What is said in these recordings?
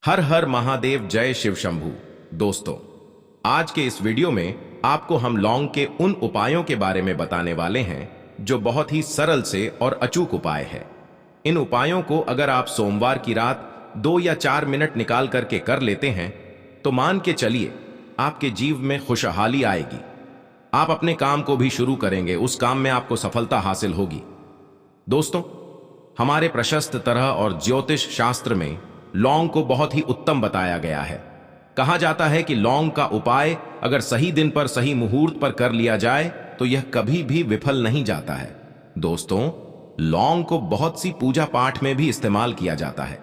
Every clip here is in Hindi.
हर हर महादेव, जय शिव शंभू। दोस्तों, आज के इस वीडियो में आपको हम लौंग के उन उपायों के बारे में बताने वाले हैं जो बहुत ही सरल से और अचूक उपाय है। इन उपायों को अगर आप सोमवार की रात 2 या 4 मिनट निकाल करके कर लेते हैं तो मान के चलिए आपके जीवन में खुशहाली आएगी। आप अपने काम को भी शुरू करेंगे, उस काम में आपको सफलता हासिल होगी। दोस्तों, हमारे प्रशस्त तरह और ज्योतिष शास्त्र में लौंग को बहुत ही उत्तम बताया गया है। कहा जाता है कि लौंग का उपाय अगर सही दिन पर सही मुहूर्त पर कर लिया जाए तो यह कभी भी विफल नहीं जाता है। दोस्तों, लौंग को बहुत सी पूजा पाठ में भी इस्तेमाल किया जाता है।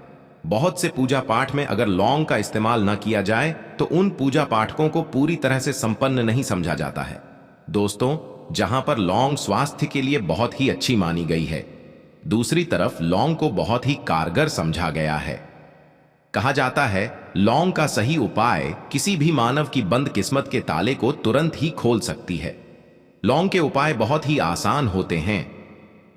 बहुत से पूजा पाठ में अगर लौंग का इस्तेमाल न किया जाए तो उन पूजा पाठकों को पूरी तरह से संपन्न नहीं समझा जाता है। दोस्तों, जहां पर लौंग स्वास्थ्य के लिए बहुत ही अच्छी मानी गई है, दूसरी तरफ लौंग को बहुत ही कारगर समझा गया है। कहा जाता है लौंग का सही उपाय किसी भी मानव की बंद किस्मत के ताले को तुरंत ही खोल सकती है। लौंग के उपाय बहुत ही आसान होते हैं,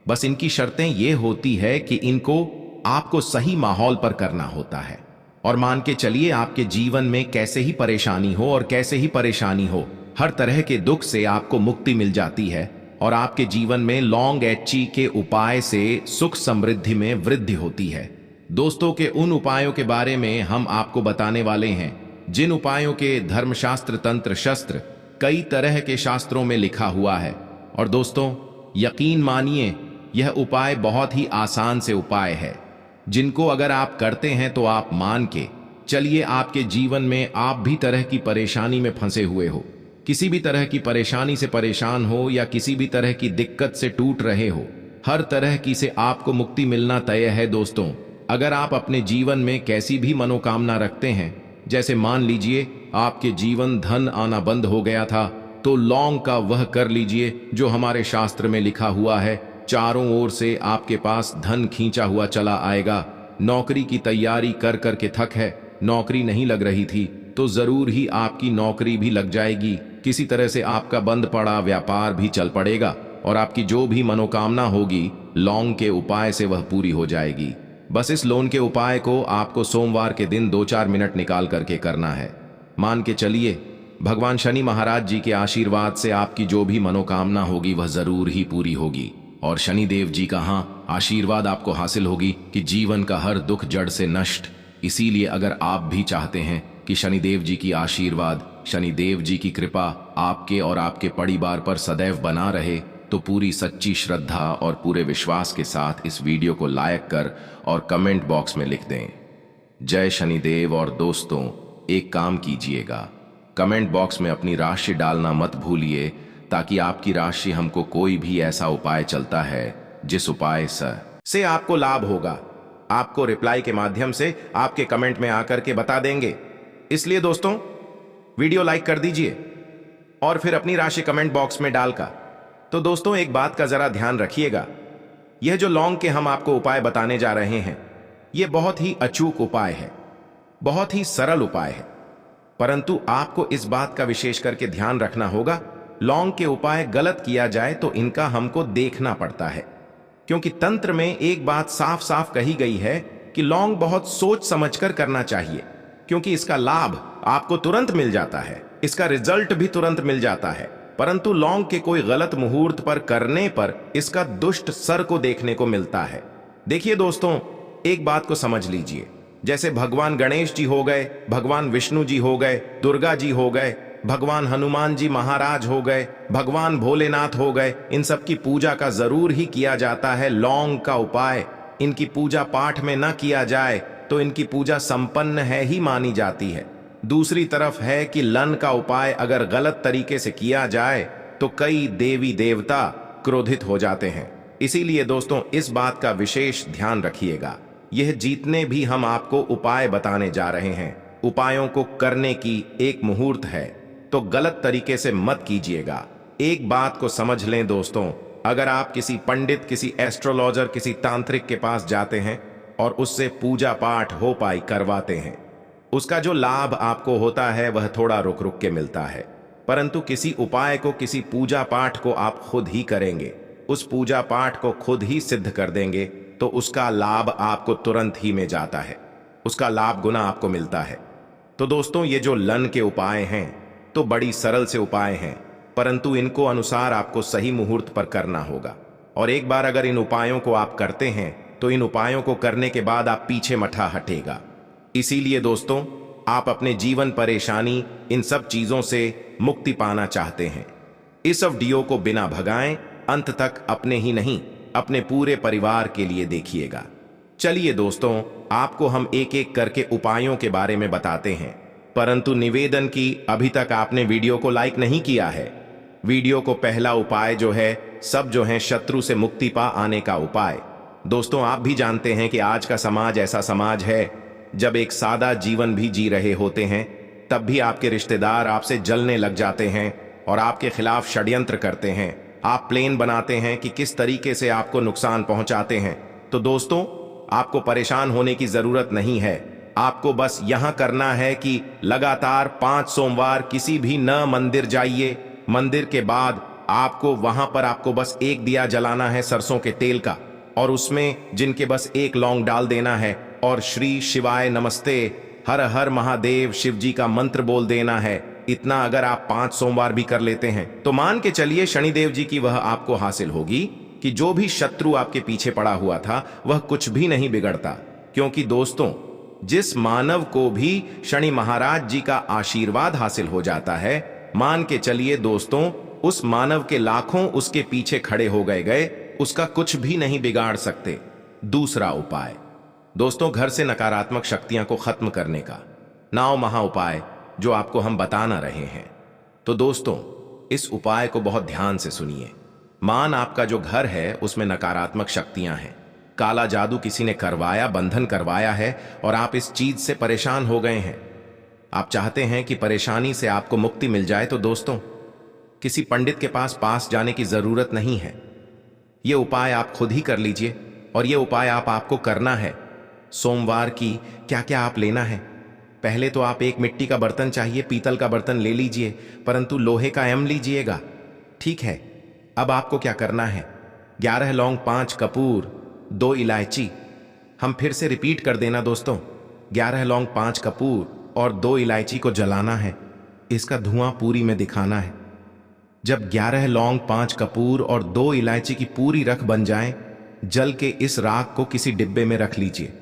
बस इनकी शर्तें यह होती है कि इनको आपको सही माहौल पर करना होता है। और मान के चलिए आपके जीवन में कैसे ही परेशानी हो और कैसे ही परेशानी हो, हर तरह के दुख से आपको मुक्ति मिल जाती है और आपके जीवन में लौंग एची के उपाय से सुख समृद्धि में वृद्धि होती है। दोस्तों, के उन उपायों के बारे में हम आपको बताने वाले हैं जिन उपायों के धर्मशास्त्र, तंत्र शस्त्र, कई तरह के शास्त्रों में लिखा हुआ है। और दोस्तों, यकीन मानिए यह उपाय बहुत ही आसान से उपाय है जिनको अगर आप करते हैं तो आप मान के चलिए आपके जीवन में आप भी तरह की परेशानी में फंसे हुए हो, किसी भी तरह की परेशानी से परेशान हो या किसी भी तरह की दिक्कत से टूट रहे हो, हर तरह की से आपको मुक्ति मिलना तय है। दोस्तों, अगर आप अपने जीवन में कैसी भी मनोकामना रखते हैं, जैसे मान लीजिए आपके जीवन धन आना बंद हो गया था, तो लौंग का वह कर लीजिए जो हमारे शास्त्र में लिखा हुआ है। चारों ओर से आपके पास धन खींचा हुआ चला आएगा। नौकरी की तैयारी कर करके थक है, नौकरी नहीं लग रही थी, तो जरूर ही आपकी नौकरी भी लग जाएगी। किसी तरह से आपका बंद पड़ा व्यापार भी चल पड़ेगा और आपकी जो भी मनोकामना होगी लौंग के उपाय से वह पूरी हो जाएगी। बस इस लौंग के उपाय को आपको सोमवार के दिन 2-4 मिनट निकाल करके करना है। मान के चलिए भगवान शनि महाराज जी के आशीर्वाद से आपकी जो भी मनोकामना होगी वह जरूर ही पूरी होगी और शनि देव जी का आशीर्वाद आपको हासिल होगी कि जीवन का हर दुख जड़ से नष्ट। इसीलिए अगर आप भी चाहते हैं कि शनिदेव जी की आशीर्वाद, शनिदेव जी की कृपा आपके और आपके परिवार पर सदैव बना रहे, तो पूरी सच्ची श्रद्धा और पूरे विश्वास के साथ इस वीडियो को लाइक कर और कमेंट बॉक्स में लिख दें जय शनिदेव। और दोस्तों, एक काम कीजिएगा, कमेंट बॉक्स में अपनी राशि डालना मत भूलिए, ताकि आपकी राशि हमको कोई भी ऐसा उपाय चलता है जिस उपाय से आपको लाभ होगा, आपको रिप्लाई के माध्यम से आपके कमेंट में आकर के बता देंगे। इसलिए दोस्तों, वीडियो लाइक कर दीजिए और फिर अपनी राशि कमेंट बॉक्स में डालकर। तो दोस्तों, एक बात का जरा ध्यान रखिएगा, यह जो लौंग के हम आपको उपाय बताने जा रहे हैं यह बहुत ही अचूक उपाय है, बहुत ही सरल उपाय है, परंतु आपको इस बात का विशेष करके ध्यान रखना होगा, लौंग के उपाय गलत किया जाए तो इनका हमको देखना पड़ता है। क्योंकि तंत्र में एक बात साफ साफ कही गई है कि लौंग बहुत सोच समझकर करना चाहिए, क्योंकि इसका लाभ आपको तुरंत मिल जाता है, इसका रिजल्ट भी तुरंत मिल जाता है। परंतु लौंग के कोई गलत मुहूर्त पर करने पर इसका दुष्ट सर को देखने को मिलता है। देखिए दोस्तों, एक बात को समझ लीजिए, जैसे भगवान गणेश जी हो गए, भगवान विष्णु जी हो गए, दुर्गा जी हो गए, भगवान हनुमान जी महाराज हो गए, भगवान भोलेनाथ हो गए, इन सब की पूजा का जरूर ही किया जाता है लौंग का उपाय। इनकी पूजा पाठ में न किया जाए तो इनकी पूजा संपन्न है ही मानी जाती है। दूसरी तरफ है कि लन का उपाय अगर गलत तरीके से किया जाए तो कई देवी देवता क्रोधित हो जाते हैं। इसीलिए दोस्तों, इस बात का विशेष ध्यान रखिएगा। यह जितने भी हम आपको उपाय बताने जा रहे हैं, उपायों को करने की एक मुहूर्त है, तो गलत तरीके से मत कीजिएगा। एक बात को समझ लें दोस्तों, अगर आप किसी पंडित, किसी एस्ट्रोलॉजर, किसी तांत्रिक के पास जाते हैं और उससे पूजा पाठ हो पाई करवाते हैं, उसका जो लाभ आपको होता है वह थोड़ा रुक रुक के मिलता है। परंतु किसी उपाय को, किसी पूजा पाठ को आप खुद ही करेंगे, उस पूजा पाठ को खुद ही सिद्ध कर देंगे, तो उसका लाभ आपको तुरंत ही में जाता है। उसका लाभ गुना आपको मिलता है। तो दोस्तों, ये जो लन के उपाय हैं तो बड़ी सरल से उपाय हैं, परंतु इनको अनुसार आपको सही मुहूर्त पर करना होगा। और एक बार अगर इन उपायों को आप करते हैं तो इन उपायों को करने के बाद आप पीछे मठा हटेगा। इसीलिए दोस्तों, आप अपने जीवन परेशानी इन सब चीजों से मुक्ति पाना चाहते हैं, इस वीडियो को बिना भगाएं अंत तक अपने ही नहीं अपने पूरे परिवार के लिए देखिएगा। चलिए दोस्तों, आपको हम एक एक करके उपायों के बारे में बताते हैं, परंतु निवेदन की अभी तक आपने वीडियो को लाइक नहीं किया है। वीडियो को पहला उपाय जो है सब जो है शत्रु से मुक्ति पा आने का उपाय। दोस्तों, आप भी जानते हैं कि आज का समाज ऐसा समाज है जब एक सादा जीवन भी जी रहे होते हैं तब भी आपके रिश्तेदार आपसे जलने लग जाते हैं और आपके खिलाफ षड्यंत्र करते हैं। आप प्लान बनाते हैं कि किस तरीके से आपको नुकसान पहुंचाते हैं। तो दोस्तों, आपको परेशान होने की जरूरत नहीं है। आपको बस यहां करना है कि लगातार 5 सोमवार किसी भी न मंदिर जाइए। मंदिर के बाद आपको बस एक दिया जलाना है सरसों के तेल का, और उसमें जिनके बस एक लौंग डाल देना है और श्री शिवाय नमस्ते हर हर महादेव शिव जी का मंत्र बोल देना है। इतना अगर आप 5 सोमवार भी कर लेते हैं तो मान के चलिए शनिदेव जी की वह आपको हासिल होगी कि जो भी शत्रु आपके पीछे पड़ा हुआ था वह कुछ भी नहीं बिगड़ता। क्योंकि दोस्तों, जिस मानव को भी शनि महाराज जी का आशीर्वाद हासिल हो जाता है, मान के चलिए दोस्तों, उस मानव के लाखों उसके पीछे खड़े हो गए उसका कुछ भी नहीं बिगाड़ सकते। दूसरा उपाय दोस्तों, घर से नकारात्मक शक्तियां को खत्म करने का 9 महा उपाय जो आपको हम बताना रहे हैं। तो दोस्तों, इस उपाय को बहुत ध्यान से सुनिए। मान आपका जो घर है उसमें नकारात्मक शक्तियां हैं, काला जादू किसी ने करवाया, बंधन करवाया है और आप इस चीज से परेशान हो गए हैं। आप चाहते हैं कि परेशानी से आपको मुक्ति मिल जाए। तो दोस्तों, किसी पंडित के पास जाने की जरूरत नहीं है। यह उपाय आप खुद ही कर लीजिए और यह उपाय आपको करना है। सोमवार की क्या क्या आप लेना है, पहले तो आप एक मिट्टी का बर्तन चाहिए, पीतल का बर्तन ले लीजिए, परंतु लोहे का एम लीजिएगा, ठीक है। अब आपको क्या करना है, 11 लौंग, 5 कपूर, 2 इलायची। हम फिर से रिपीट कर देना दोस्तों, 11 लौंग, 5 कपूर और 2 इलायची को जलाना है। इसका धुआं पूरी में दिखाना है। जब 11 लौंग, 5 कपूर और 2 इलायची की पूरी रख बन जाए, जल के इस राख को किसी डिब्बे में रख लीजिए।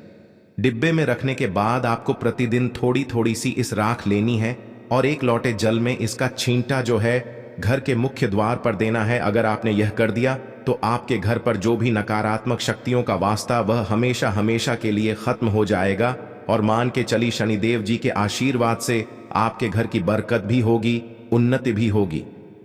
डिब्बे में रखने के बाद आपको प्रतिदिन थोड़ी थोड़ी सी इस राख लेनी है और 1 लोटे जल में इसका छींटा जो है घर के मुख्य द्वार पर देना है। अगर आपने यह कर दिया तो आपके घर पर जो भी नकारात्मक शक्तियों का वास्ता वह हमेशा हमेशा के लिए खत्म हो जाएगा। और मान के चली शनिदेव जी के आशीर्वाद से आपके घर की बरकत भी होगी, उन्नति भी होगी।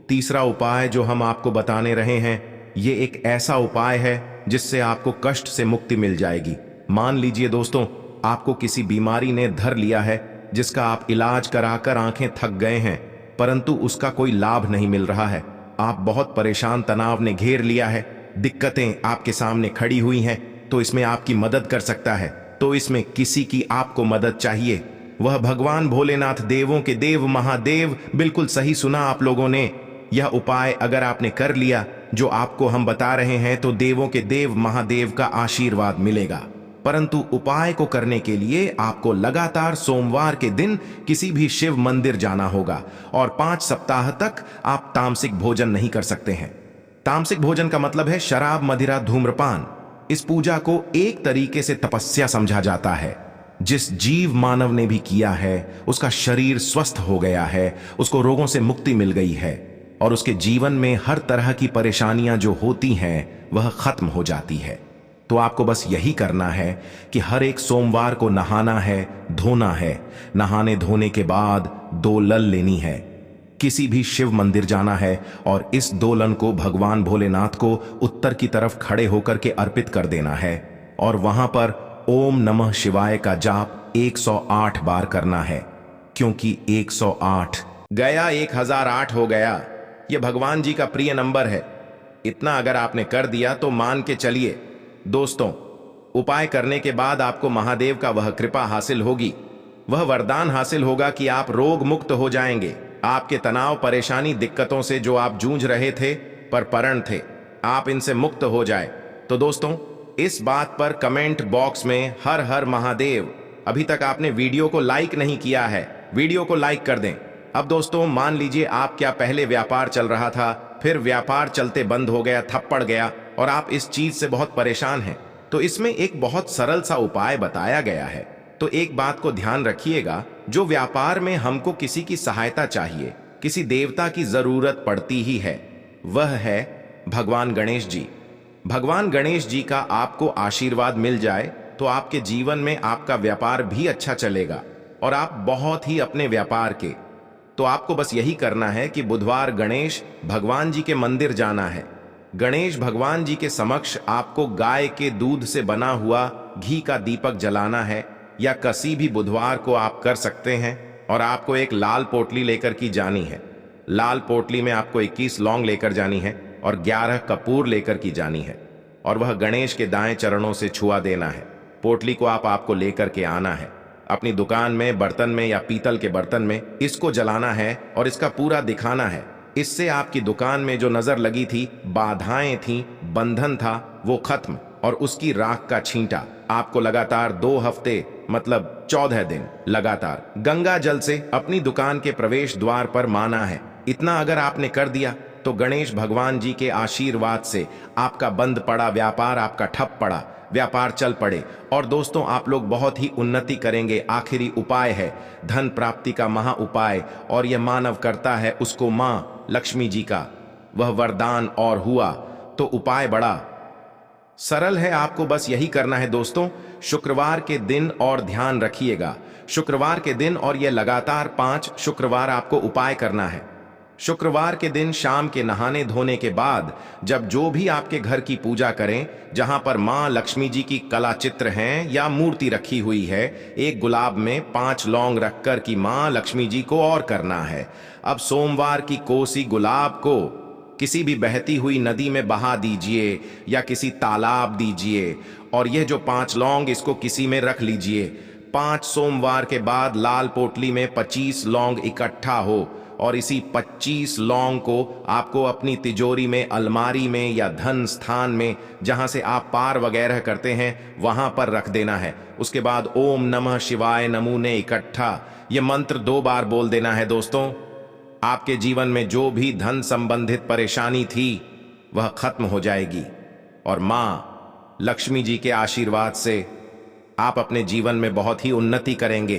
तीसरा उपाय जो हम आपको बताने रहे हैं, ये एक ऐसा उपाय है जिससे आपको कष्ट से मुक्ति मिल जाएगी। मान लीजिए दोस्तों, आपको किसी बीमारी ने धर लिया है जिसका आप इलाज कराकर आंखें थक गए हैं, परंतु उसका कोई लाभ नहीं मिल रहा है। आप बहुत परेशान, तनाव ने घेर लिया है, दिक्कतें आपके सामने खड़ी हुई हैं। तो इसमें आपकी मदद कर सकता है। तो इसमें किसी की आपको मदद चाहिए, वह भगवान भोलेनाथ, देवों के देव महादेव। बिल्कुल सही सुना आप लोगों ने। यह उपाय अगर आपने कर लिया जो आपको हम बता रहे हैं तो देवों के देव महादेव का आशीर्वाद मिलेगा। परंतु उपाय को करने के लिए आपको लगातार सोमवार के दिन किसी भी शिव मंदिर जाना होगा और 5 सप्ताह तक आप तामसिक भोजन नहीं कर सकते हैं। तामसिक भोजन का मतलब है शराब, मदिरा, धूम्रपान। इस पूजा को एक तरीके से तपस्या समझा जाता है। जिस जीव मानव ने भी किया है उसका शरीर स्वस्थ हो गया है, उसको रोगों से मुक्ति मिल गई है और उसके जीवन में हर तरह की परेशानियां जो होती हैं वह खत्म हो जाती है। तो आपको बस यही करना है कि हर एक सोमवार को नहाना है, धोना है। नहाने धोने के बाद 2 लल लेनी है, किसी भी शिव मंदिर जाना है और इस 2 लन को भगवान भोलेनाथ को उत्तर की तरफ खड़े होकर के अर्पित कर देना है और वहां पर ओम नमः शिवाय का जाप 108 बार करना है। क्योंकि 108 गया, 1008 हो गया। यह भगवान जी का प्रिय नंबर है। इतना अगर आपने कर दिया तो मान के चलिए दोस्तों, उपाय करने के बाद आपको महादेव का वह कृपा हासिल होगी, वह वरदान हासिल होगा कि आप रोग मुक्त हो जाएंगे। आपके तनाव, परेशानी, दिक्कतों से जो आप जूझ रहे थे पर परण थे, आप इनसे मुक्त हो जाए। तो दोस्तों, इस बात पर कमेंट बॉक्स में हर हर महादेव अभी तक आपने वीडियो को लाइक नहीं किया है, वीडियो को लाइक कर दें। अब दोस्तों मान लीजिए आप क्या पहले व्यापार चल रहा था, फिर व्यापार चलते बंद हो गया, थप्पड़ गया और आप इस चीज से बहुत परेशान हैं। तो इसमें एक बहुत सरल सा उपाय बताया गया है। तो एक बात को ध्यान रखिएगा, जो व्यापार में हमको किसी की सहायता चाहिए, किसी देवता की जरूरत पड़ती ही है, वह है भगवान गणेश जी। भगवान गणेश जी का आपको आशीर्वाद मिल जाए तो आपके जीवन में आपका व्यापार भी अच्छा चलेगा और आप बहुत ही अपने व्यापार के। तो आपको बस यही करना है कि बुधवार गणेश भगवान जी के मंदिर जाना है। गणेश भगवान जी के समक्ष आपको गाय के दूध से बना हुआ घी का दीपक जलाना है, या किसी भी बुधवार को आप कर सकते हैं। और आपको एक लाल पोटली लेकर की जानी है। लाल पोटली में आपको 21 लौंग लेकर जानी है और 11 कपूर लेकर की जानी है, और वह गणेश के दाएं चरणों से छुआ देना है। पोटली को आपको लेकर के आना है। अपनी दुकान में बर्तन में या पीतल के बर्तन में इसको जलाना है और इसका पूरा दिखाना है। इससे आपकी दुकान में जो नजर लगी थी, बाधाएं थी, बंधन था, वो खत्म, और उसकी राख का छींटा आपको लगातार 2 हफ्ते मतलब 14 दिन लगातार गंगा जल से अपनी दुकान के प्रवेश द्वार पर माना है। इतना अगर आपने कर दिया तो गणेश भगवान जी के आशीर्वाद से आपका बंद पड़ा व्यापार, आपका ठप पड़ा व्यापार चल पड़े, और दोस्तों आप लोग बहुत ही उन्नति करेंगे। आखिरी उपाय है धन प्राप्ति का महा उपाय, और यह मानव करता है उसको मां लक्ष्मी जी का वह वरदान और हुआ। तो उपाय बड़ा सरल है, आपको बस यही करना है दोस्तों। शुक्रवार के दिन, और ध्यान रखिएगा, शुक्रवार के दिन, और यह लगातार 5 शुक्रवार आपको उपाय करना है। शुक्रवार के दिन शाम के नहाने धोने के बाद जब जो भी आपके घर की पूजा करें, जहां पर मां लक्ष्मी जी की कला चित्र हैं या मूर्ति रखी हुई है, एक गुलाब में 5 लौंग रखकर की मां लक्ष्मी जी को और करना है। अब सोमवार की कोसी गुलाब को किसी भी बहती हुई नदी में बहा दीजिए या किसी तालाब दीजिए, और यह जो 5 लौंग इसको किसी में रख लीजिए। 5 सोमवार के बाद लाल पोटली में 25 लौंग इकट्ठा हो, और इसी 25 लौंग को आपको अपनी तिजोरी में, अलमारी में या धन स्थान में जहां से आप पार वगैरह करते हैं वहां पर रख देना है। उसके बाद ओम नमः शिवाय नमूने इकट्ठा यह मंत्र 2 बार बोल देना है दोस्तों। आपके जीवन में जो भी धन संबंधित परेशानी थी वह खत्म हो जाएगी, और मां लक्ष्मी जी के आशीर्वाद से आप अपने जीवन में बहुत ही उन्नति करेंगे।